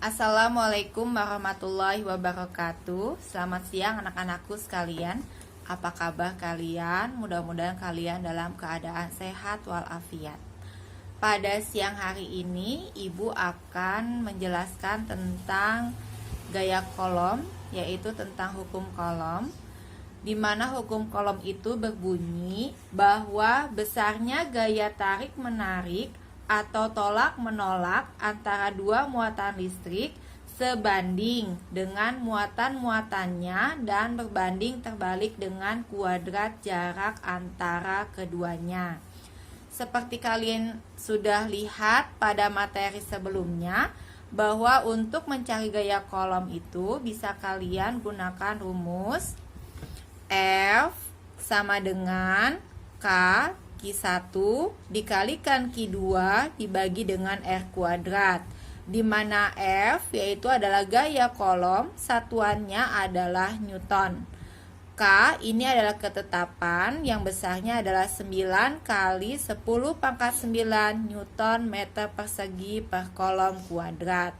Assalamualaikum warahmatullahi wabarakatuh. Selamat siang anak-anakku sekalian. Apa kabar kalian? Mudah-mudahan kalian dalam keadaan sehat walafiat. Pada siang hari ini Ibu akan menjelaskan tentang gaya kolom, yaitu tentang hukum kolom, di mana hukum kolom itu berbunyi bahwa besarnya gaya tarik-menarik atau tolak-menolak antara dua muatan listrik sebanding dengan muatan-muatannya dan berbanding terbalik dengan kuadrat jarak antara keduanya. Seperti kalian sudah lihat pada materi sebelumnya, bahwa untuk mencari gaya kolom itu bisa kalian gunakan rumus F sama dengan K Q1 dikalikan Q2 dibagi dengan R kuadrat, di mana F yaitu adalah gaya kolom, satuannya adalah Newton. K ini adalah ketetapan yang besarnya adalah 9 kali 10 pangkat 9 Newton meter persegi per kolom kuadrat.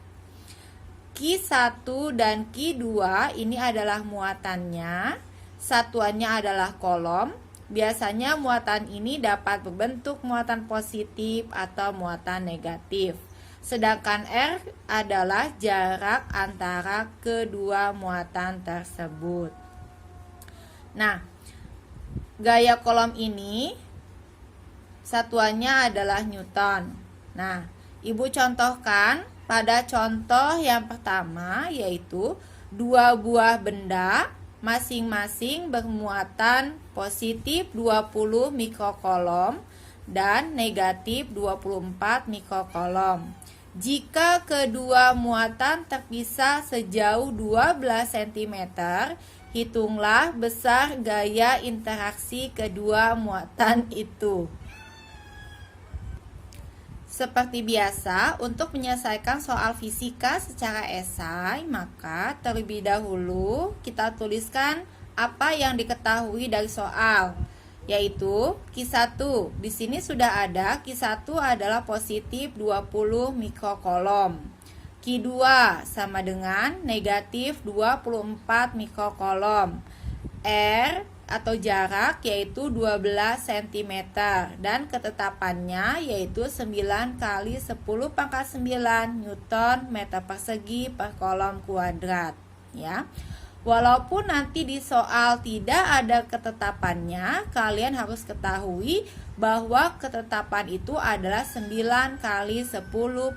Q1 dan Q2 ini adalah muatannya, satuannya adalah kolom. Biasanya muatan ini dapat berbentuk muatan positif atau muatan negatif. Sedangkan R adalah jarak antara kedua muatan tersebut. Nah, gaya kolom ini satuannya adalah Newton. Nah, Ibu contohkan pada contoh yang pertama, yaitu dua buah benda masing-masing bermuatan positif 20 mikrokolom dan negatif 24 mikrokolom. Jika kedua muatan terpisah sejauh 12 cm, hitunglah besar gaya interaksi kedua muatan itu. Seperti biasa, untuk menyelesaikan soal fisika secara esai, maka terlebih dahulu kita tuliskan apa yang diketahui dari soal, yaitu Q1. Di sini sudah ada, Q1 adalah positif 20 mikrokolom. Q2 sama dengan negatif 24 mikrokolom. R atau jarak yaitu 12 cm dan ketetapannya yaitu 9 kali 10 pangkat 9 Newton meter persegi per kolom kuadrat, ya. Walaupun nanti di soal tidak ada ketetapannya, kalian harus ketahui bahwa ketetapan itu adalah 9 kali 10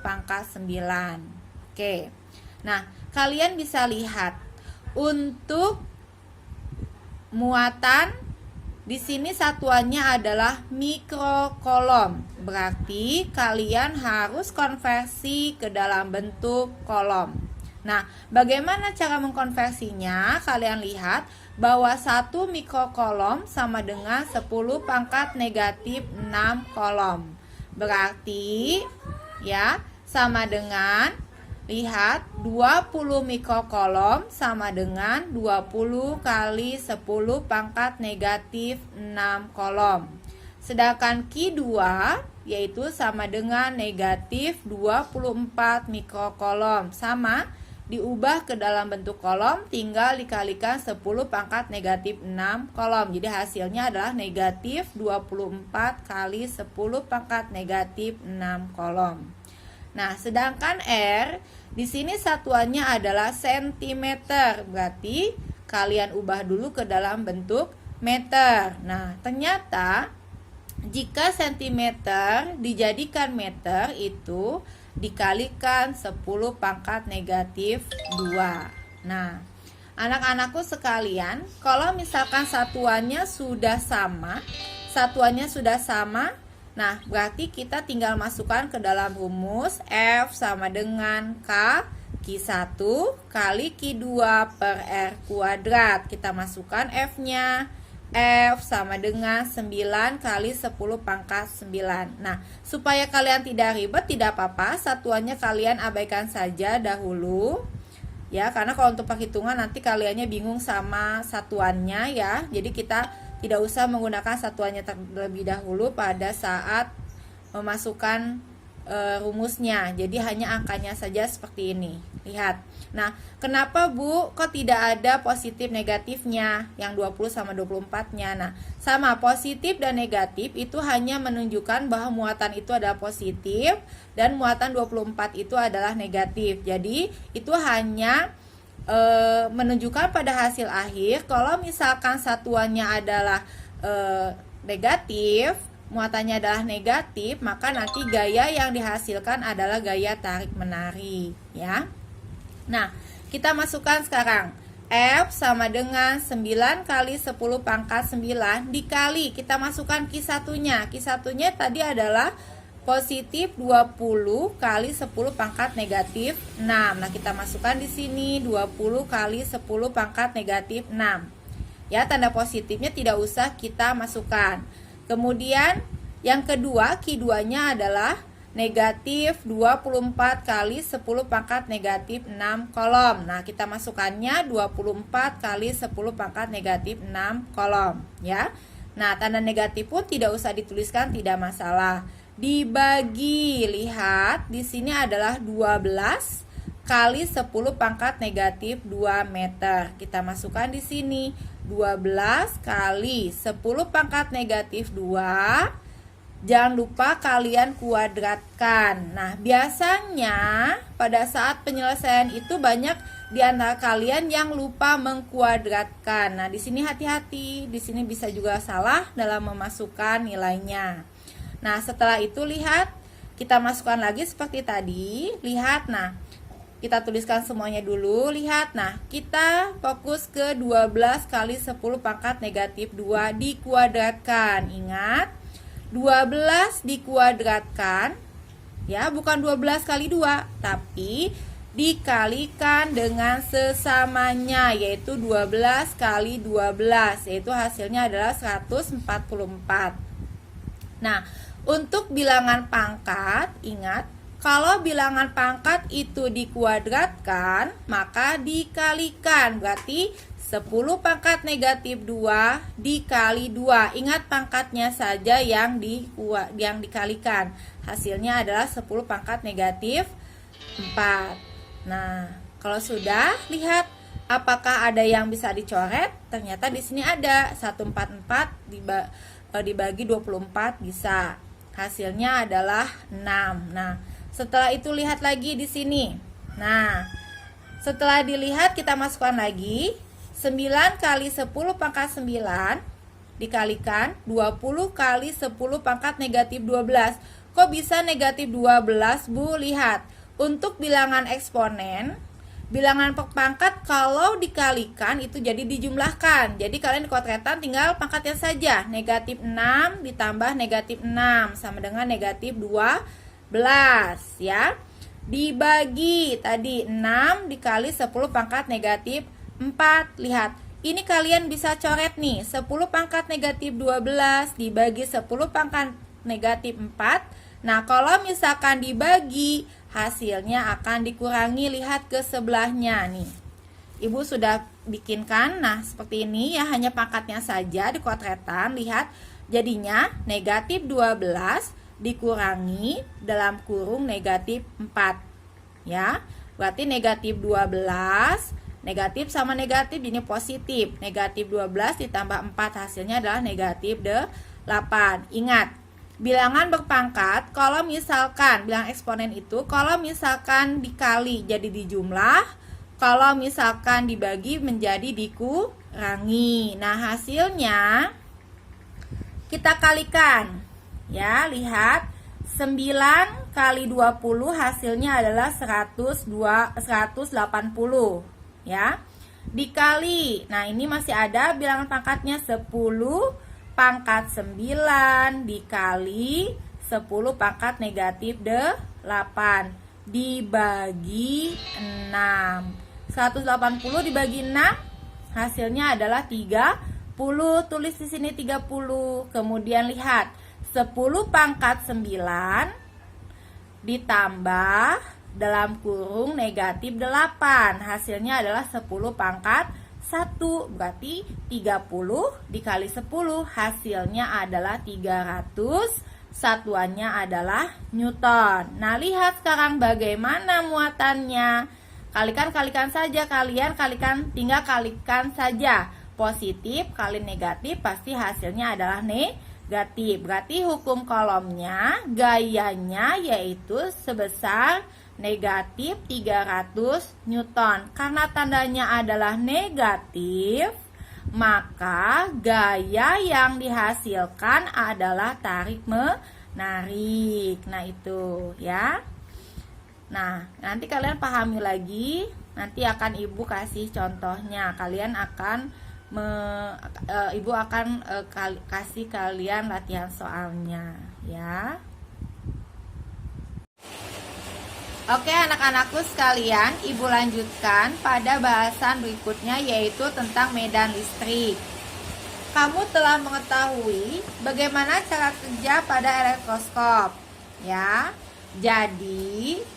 pangkat 9. Oke. Nah, kalian bisa lihat untuk muatan di sini satuannya adalah mikrokolom. Berarti kalian harus konversi ke dalam bentuk kolom. Nah, bagaimana cara mengkonversinya? Kalian lihat bahwa 1 mikrokolom sama dengan 10 pangkat negatif 6 kolom. Berarti ya sama dengan, lihat, 20 mikrokolom sama dengan 20 kali 10 pangkat negatif 6 kolom. Sedangkan Q2 yaitu sama dengan negatif 24 mikrokolom. Sama, diubah ke dalam bentuk kolom, tinggal dikalikan 10 pangkat negatif 6 kolom. Jadi hasilnya adalah negatif 24 kali 10 pangkat negatif 6 kolom. Nah, sedangkan R di sini satuannya adalah sentimeter. Berarti kalian ubah dulu ke dalam bentuk meter. Nah, ternyata jika sentimeter dijadikan meter itu dikalikan 10 pangkat negatif 2. Nah, anak-anakku sekalian, kalau misalkan satuannya sudah sama, nah, berarti kita tinggal masukkan ke dalam rumus F sama dengan K Q1 kali Q2 per R kuadrat. Kita masukkan F-nya. F sama dengan 9 kali 10 pangkat 9. Nah, supaya kalian tidak ribet, tidak apa-apa, satuannya kalian abaikan saja dahulu, ya, karena kalau untuk perhitungan nanti kaliannya bingung sama satuannya, ya. Jadi kita tidak usah menggunakan satuannya terlebih dahulu pada saat memasukkan rumusnya. Jadi hanya angkanya saja seperti ini. Lihat. Nah, kenapa Bu kok tidak ada positif negatifnya yang 20 sama 24-nya? Nah, sama, positif dan negatif itu hanya menunjukkan bahwa muatan itu adalah positif dan muatan 24 itu adalah negatif. Jadi, itu hanya menunjukkan pada hasil akhir. Kalau misalkan satuannya adalah negatif, muatannya adalah negatif, maka nanti gaya yang dihasilkan adalah gaya tarik-menarik, ya. Nah, kita masukkan sekarang. F sama dengan 9 kali 10 pangkat 9 dikali, kita masukkan Q1-nya. Q1-nya tadi adalah positif 20 kali 10 pangkat negatif 6. Nah, kita masukkan di sini 20 kali 10 pangkat negatif 6. Ya, tanda positifnya tidak usah kita masukkan. Kemudian yang kedua, Q2-nya adalah negatif 24 kali 10 pangkat negatif 6 kolom. Nah, kita masukkannya 24 kali 10 pangkat negatif 6 kolom, ya. Nah, tanda negatif pun tidak usah dituliskan, tidak masalah. Dibagi, lihat di sini adalah 12 kali 10 pangkat negatif 2 meter. Kita masukkan di sini 12 kali 10 pangkat negatif 2. Jangan lupa kalian kuadratkan. Nah, biasanya pada saat penyelesaian itu banyak di antara kalian yang lupa mengkuadratkan. Nah, di sini hati-hati. Di sini bisa juga salah dalam memasukkan nilainya. Nah, setelah itu lihat, kita masukkan lagi seperti tadi. Lihat, nah, kita tuliskan semuanya dulu. Lihat, nah, kita fokus ke 12 kali 10 pangkat negatif 2 dikuadratkan. Ingat, 12 dikuadratkan, ya, bukan 12 kali 2, tapi dikalikan dengan sesamanya, yaitu 12 kali 12, yaitu hasilnya adalah 144. Nah, untuk bilangan pangkat, ingat, kalau bilangan pangkat itu dikuadratkan, maka dikalikan, berarti 10 pangkat negatif 2 dikali 2. Ingat pangkatnya saja yang dikalikan. Hasilnya adalah 10 pangkat negatif 4. Nah, kalau sudah, lihat apakah ada yang bisa dicoret? Ternyata di sini ada 144 dibagi 24 bisa. Hasilnya adalah 6. Nah, setelah itu lihat lagi di sini. Nah, setelah dilihat kita masukkan lagi 9 kali 10 pangkat 9 dikalikan 20 kali 10 pangkat negatif 12. Kok bisa negatif 12, Bu? Lihat, untuk bilangan eksponen, bilangan pangkat kalau dikalikan itu jadi dijumlahkan. Jadi kalian kuadratan tinggal pangkatnya saja. Negatif 6 ditambah negatif 6 sama dengan negatif 12, ya. Dibagi tadi 6 dikali 10 pangkat negatif 4. Lihat, ini kalian bisa coret nih, 10 pangkat negatif 12 dibagi 10 pangkat negatif 4. Nah, kalau misalkan dibagi, hasilnya akan dikurangi. Lihat ke sebelahnya nih, Ibu sudah bikinkan. Nah, seperti ini ya, hanya pangkatnya saja di kuadratan. Lihat, jadinya negatif 12 dikurangi dalam kurung negatif 4, ya. Berarti negatif 12, negatif sama negatif ini positif. Negatif 12 ditambah 4 hasilnya adalah negatif 8. Ingat, bilangan berpangkat kalau misalkan bilangan eksponen itu kalau misalkan dikali jadi dijumlah, kalau misalkan dibagi menjadi dikurangi. Nah, hasilnya kita kalikan. Ya, lihat, 9 kali 20 hasilnya adalah 180, ya. Dikali, nah ini masih ada bilangan pangkatnya 10 pangkat 9 dikali 10 pangkat negatif 8 dibagi 6. 180 dibagi 6 hasilnya adalah 30. Tulis di sini 30. Kemudian lihat, 10 pangkat 9 ditambah dalam kurung negatif 8. Hasilnya adalah 10 pangkat 1. Berarti 30 dikali 10 hasilnya adalah 300. Satuannya adalah Newton. Nah, lihat sekarang bagaimana muatannya. Kalikan saja, tinggal kalikan saja. Positif kali negatif pasti hasilnya adalah negatif. Berarti hukum kolomnya, gayanya yaitu sebesar negatif 300 Newton. Karena tandanya adalah negatif, maka gaya yang dihasilkan adalah tarik menarik. Nah, itu ya. Nah, nanti kalian pahami lagi. Nanti akan Ibu kasih contohnya. Kalian akan Ibu akan kasih kalian latihan soalnya ya. Oke anak-anakku sekalian, Ibu lanjutkan pada bahasan berikutnya yaitu tentang medan listrik. Kamu telah mengetahui bagaimana cara kerja pada elektroskop ya. Jadi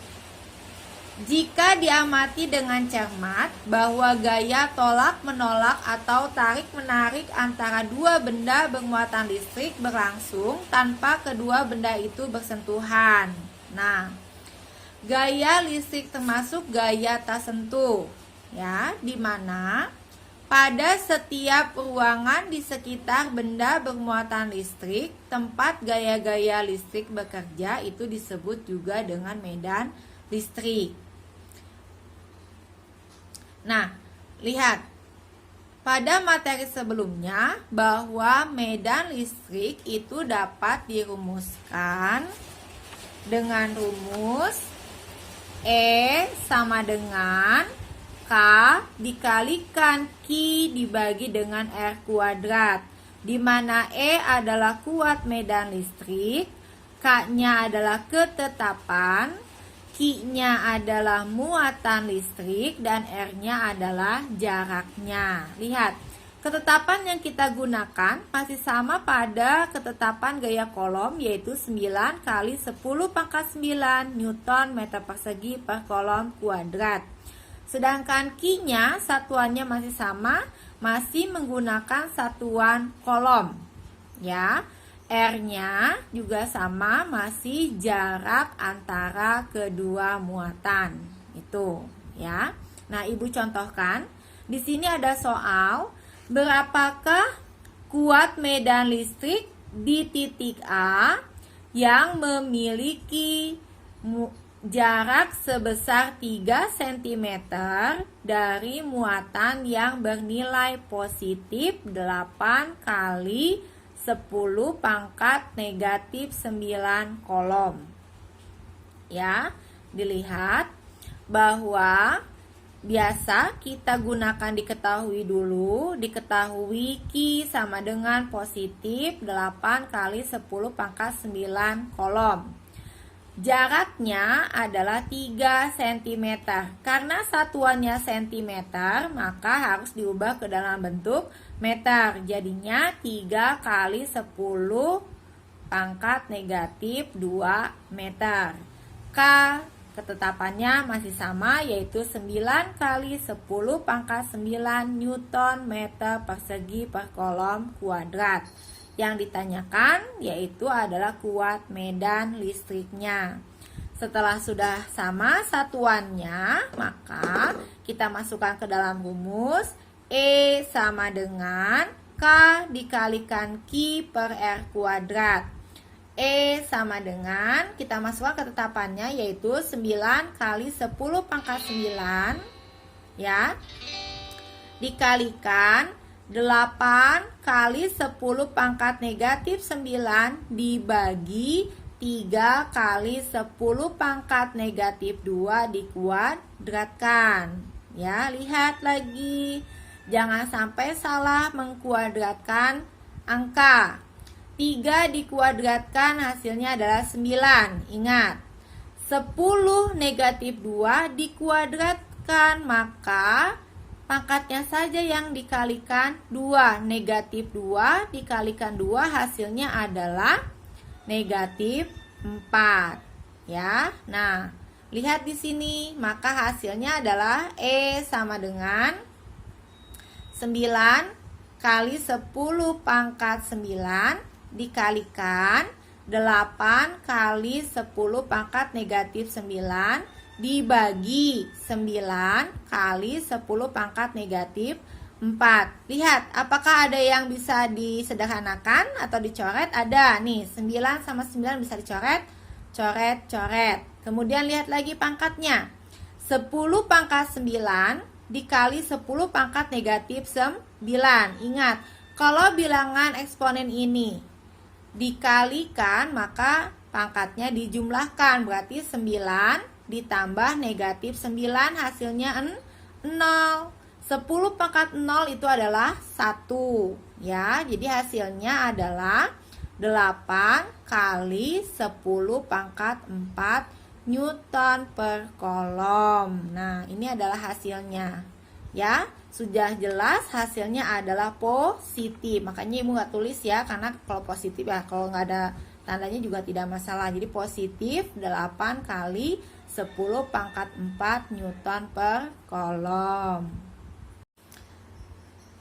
jika diamati dengan cermat bahwa gaya tolak-menolak atau tarik-menarik antara dua benda bermuatan listrik berlangsung tanpa kedua benda itu bersentuhan. Nah, gaya listrik termasuk gaya tak sentuh, ya, di mana pada setiap ruangan di sekitar benda bermuatan listrik, tempat gaya-gaya listrik bekerja itu disebut juga dengan medan listrik. Nah, lihat pada materi sebelumnya bahwa medan listrik itu dapat dirumuskan dengan rumus E sama dengan K dikalikan Q dibagi dengan R kuadrat, di mana E adalah kuat medan listrik, K-nya adalah ketetapan, Q-nya adalah muatan listrik, dan R-nya adalah jaraknya. Lihat, ketetapan yang kita gunakan masih sama pada ketetapan gaya kolom, yaitu 9 kali 10 pangkat 9 Newton meter persegi per kolom kuadrat. Sedangkan Q-nya satuannya masih sama, masih menggunakan satuan kolom. Ya. R-nya juga sama, masih jarak antara kedua muatan. Itu, ya. Nah, Ibu contohkan. Di sini ada soal, berapakah kuat medan listrik di titik A yang memiliki jarak sebesar 3 cm dari muatan yang bernilai positif 8 kali 10 pangkat negatif 9 kolom. Ya, dilihat bahwa biasa kita gunakan diketahui dulu, diketahui Q sama dengan positif 8 kali 10 pangkat 9 kolom. Jaraknya adalah 3 cm. Karena satuannya cm, maka harus diubah ke dalam bentuk meter. Jadinya 3 kali 10 pangkat negatif 2 meter. K ketetapannya masih sama, yaitu 9 kali 10 pangkat 9 Newton meter persegi per kolom kuadrat. Yang ditanyakan yaitu adalah kuat medan listriknya. Setelah sudah sama satuannya, maka kita masukkan ke dalam rumus E sama dengan K dikalikan Q per R kuadrat. E sama dengan, kita masukkan ketetapannya yaitu 9 kali 10 pangkat 9 ya, dikalikan 8 kali 10 pangkat negatif 9 dibagi 3 kali 10 pangkat negatif 2 dikuadratkan. Ya, lihat lagi. Jangan sampai salah mengkuadratkan angka. 3 dikuadratkan hasilnya adalah 9. Ingat, 10 negatif 2 dikuadratkan, maka pangkatnya saja yang dikalikan 2. Negatif 2 dikalikan 2 hasilnya adalah negatif 4. Ya. Nah, lihat di sini, maka hasilnya adalah E sama dengan 9 kali 10 pangkat 9 dikalikan 8 kali 10 pangkat negatif 9 dibagi 9 kali 10 pangkat negatif 4. Lihat, apakah ada yang bisa disederhanakan atau dicoret? Ada nih, 9 sama 9 bisa dicoret, coret, coret. Kemudian lihat lagi pangkatnya. 10 pangkat 9 dikali 10 pangkat negatif 9. Ingat, kalau bilangan eksponen ini dikalikan, maka pangkatnya dijumlahkan. Berarti 9 ditambah negatif 9 hasilnya 0. 10 pangkat 0 itu adalah 1 ya. Jadi hasilnya adalah 8 kali 10 pangkat 4 Newton per kolom. Nah, ini adalah hasilnya ya. Sudah jelas hasilnya adalah positif. Makanya ibu nggak tulis ya, karena kalau positif ya, kalau nggak ada tandanya juga tidak masalah. Jadi positif 8 kali 10 pangkat 4 Newton per kolom.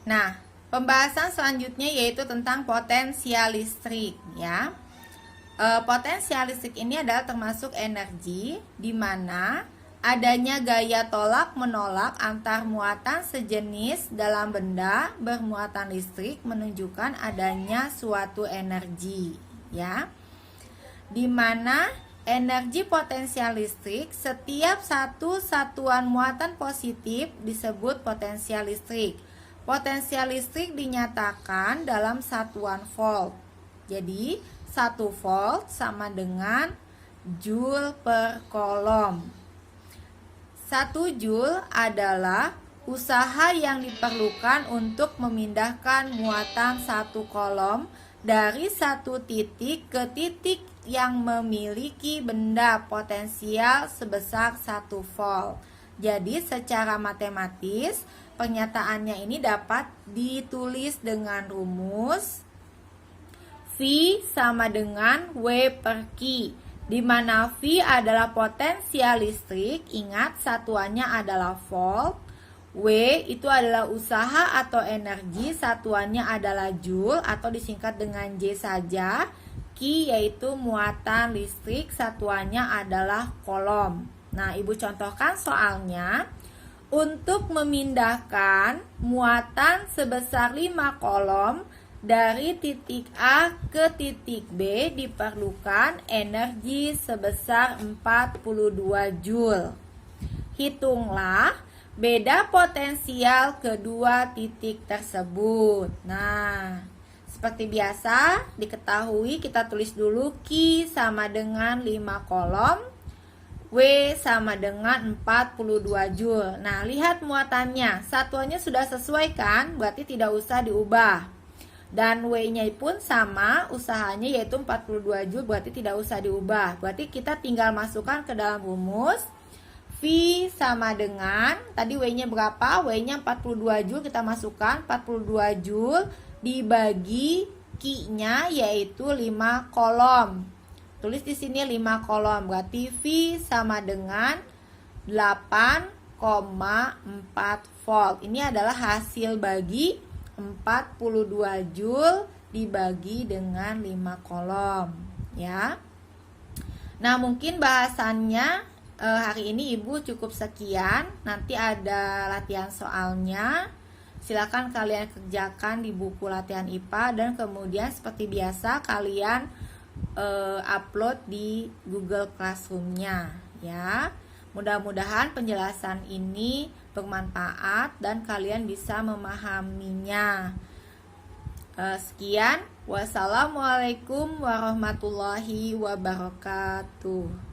Nah, pembahasan selanjutnya yaitu tentang potensial listrik ya. Potensial listrik ini adalah termasuk energi di mana adanya gaya tolak menolak antar muatan sejenis dalam benda bermuatan listrik menunjukkan adanya suatu energi ya. Di mana energi potensial listrik setiap satu satuan muatan positif disebut potensial listrik. Potensial listrik dinyatakan dalam satuan volt. Jadi, 1 volt sama dengan joule per kolom. 1 joule adalah usaha yang diperlukan untuk memindahkan muatan satu kolom dari satu titik ke titik yang memiliki benda potensial sebesar 1 volt. Jadi, secara matematis, pernyataannya ini dapat ditulis dengan rumus V sama dengan W per Q, di mana V adalah potensial listrik, ingat satuannya adalah volt. W itu adalah usaha atau energi, satuannya adalah joule atau disingkat dengan J saja. Q yaitu muatan listrik, satuannya adalah kolom. Nah, ibu contohkan soalnya. Untuk memindahkan muatan sebesar 5 kolom dari titik A ke titik B diperlukan energi sebesar 42 joule. Hitunglah beda potensial kedua titik tersebut. Nah, seperti biasa diketahui kita tulis dulu Q sama dengan 5 kolom, W sama dengan 42 joule. Nah, lihat muatannya. Satuannya sudah sesuai kan? Berarti tidak usah diubah. Dan W-nya pun sama, usahanya yaitu 42 joule, berarti tidak usah diubah. Berarti kita tinggal masukkan ke dalam rumus. V sama dengan, tadi W-nya berapa? W-nya 42 joule, kita masukkan 42 joule dibagi Q-nya yaitu 5 kolom. Tulis di sini 5 kolom, berarti V sama dengan 8,4 volt. Ini adalah hasil bagi 42 joule dibagi dengan 5 kolom, ya. Nah, mungkin bahasannya hari ini Ibu cukup sekian. Nanti ada latihan soalnya. Silakan kalian kerjakan di buku latihan IPA dan kemudian seperti biasa kalian upload di Google Classroom-nya ya. Mudah-mudahan penjelasan ini bermanfaat dan kalian bisa memahaminya. Sekian, wassalamualaikum warahmatullahi wabarakatuh.